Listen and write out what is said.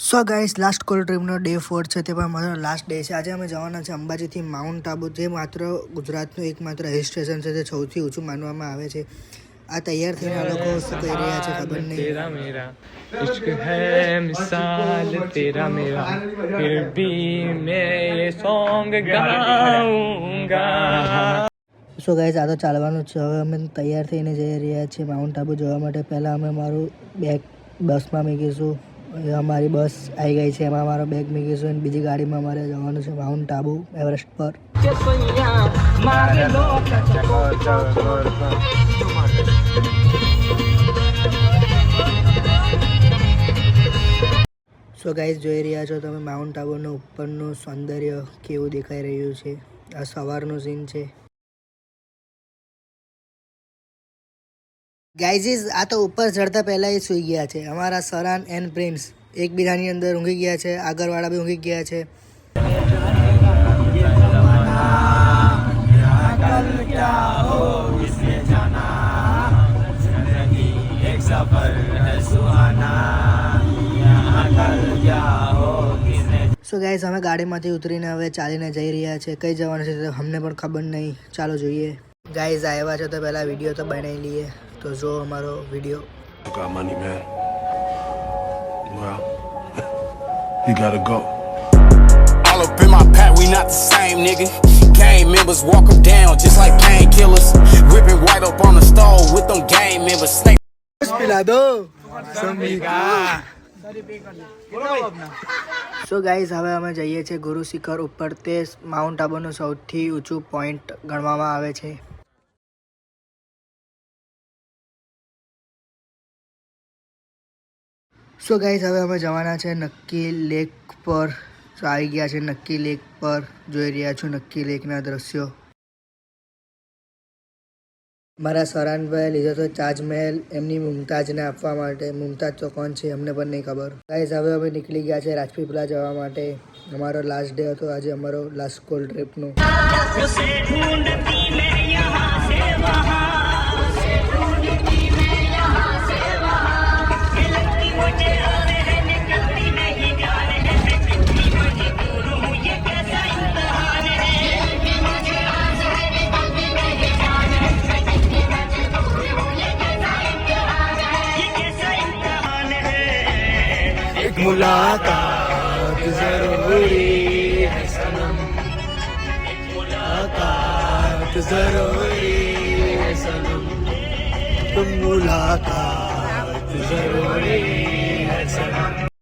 સો guys last કોલ ટ્રીપનો day 4 છે, તે પણ મારો લાસ્ટ ડે છે. આજે અમે જવાના છે અંબાજીથી માઉન્ટ આબુ, જે માત્ર ગુજરાતનું એકમાત્ર હિલ સ્ટેશન છે, તે સૌથી ઊંચું માનવામાં આવે છે. આ તૈયાર થઈને આ લોકો શું કહી રહ્યા છે ખબર નહીં. તેરા મેરા ઇશ્ક હૈ મિસાલ તેરા મેરા ફિર ભી મેં યે સોંગ ગાઉંગા. સો ગાઈસ આ તો ચાલવાનું છે. હવે અમે તૈયાર થઈને જઈ રહ્યા છીએ માઉન્ટ આબુ જવા માટે. પહેલાં અમે મારું બેગ બસમાં મૂકીશું. અમારી બસ આવી ગઈ છે, એમાં મારો બેગ મૂકીશું અને બીજી ગાડીમાં અમારે જવાનું છે માઉન્ટ આબુ એવરેસ્ટ પર. સો ગાઈસ જોઈ રહ્યા છો તમે માઉન્ટ આબુનું ઉપરનું સૌંદર્ય કેવું દેખાઈ રહ્યું છે. આ સવારનું સીન છે. ગાઈઝીસ આ તો ઉપર ચડતા પહેલાં એ સૂઈ ગયા છે. અમારા સરાન એન્ડ પ્રિન્સ એકબીજાની અંદર ઊંઘી ગયા છે. આગળવાળા બી ઊંઘી ગયા છે. સો ગાઈઝ અમે ગાડીમાંથી ઉતરીને હવે ચાલીને જઈ રહ્યા છે. કઈ જવાનું છે તો અમને પણ ખબર નહીં. ચાલો જોઈએ. ગાઈઝ આવ્યા છે તો પહેલાં વિડીયો તો બનાવી લઈએ. તો જો અમારો video. I got money, man. Well, you gotta go. All up in my pack, we not the same, nigga. Gang members walk them down just like painkillers. Ripping white up on the stove with them gang members. Snake. पिला दो so guys હવે અમે જઈએ છીએ ગુરુ શિખર ઉપર. તે માઉન્ટ આબુનું સૌથી ઊંચું પોઈન્ટ ગણવામાં આવે છે. સો ગાઈઝ હવે અમે જવાના છે નક્કી લેક પર. તો આવી ગયા છે નક્કી લેક પર. જોઈ રહ્યા છો નક્કી લેકના દ્રશ્યો. મારા સરાનભાઈ લીધો તો તાજમહેલ એમની મુમતાજને આપવા માટે. મુમતાજ તો કોણ છે અમને પણ નહીં ખબર. ગાઈઝ હવે અમે નીકળી ગયા છે રાજપીપળા જવા માટે. અમારો લાસ્ટ ડે હતો આજે, અમારો લાસ્ટ સ્કૂલ ટ્રીપનો. मुलाकात जरूरी है सनम, मुलाकात जरूरी है सनम, तुम मुलाकात जरूरी है सनम.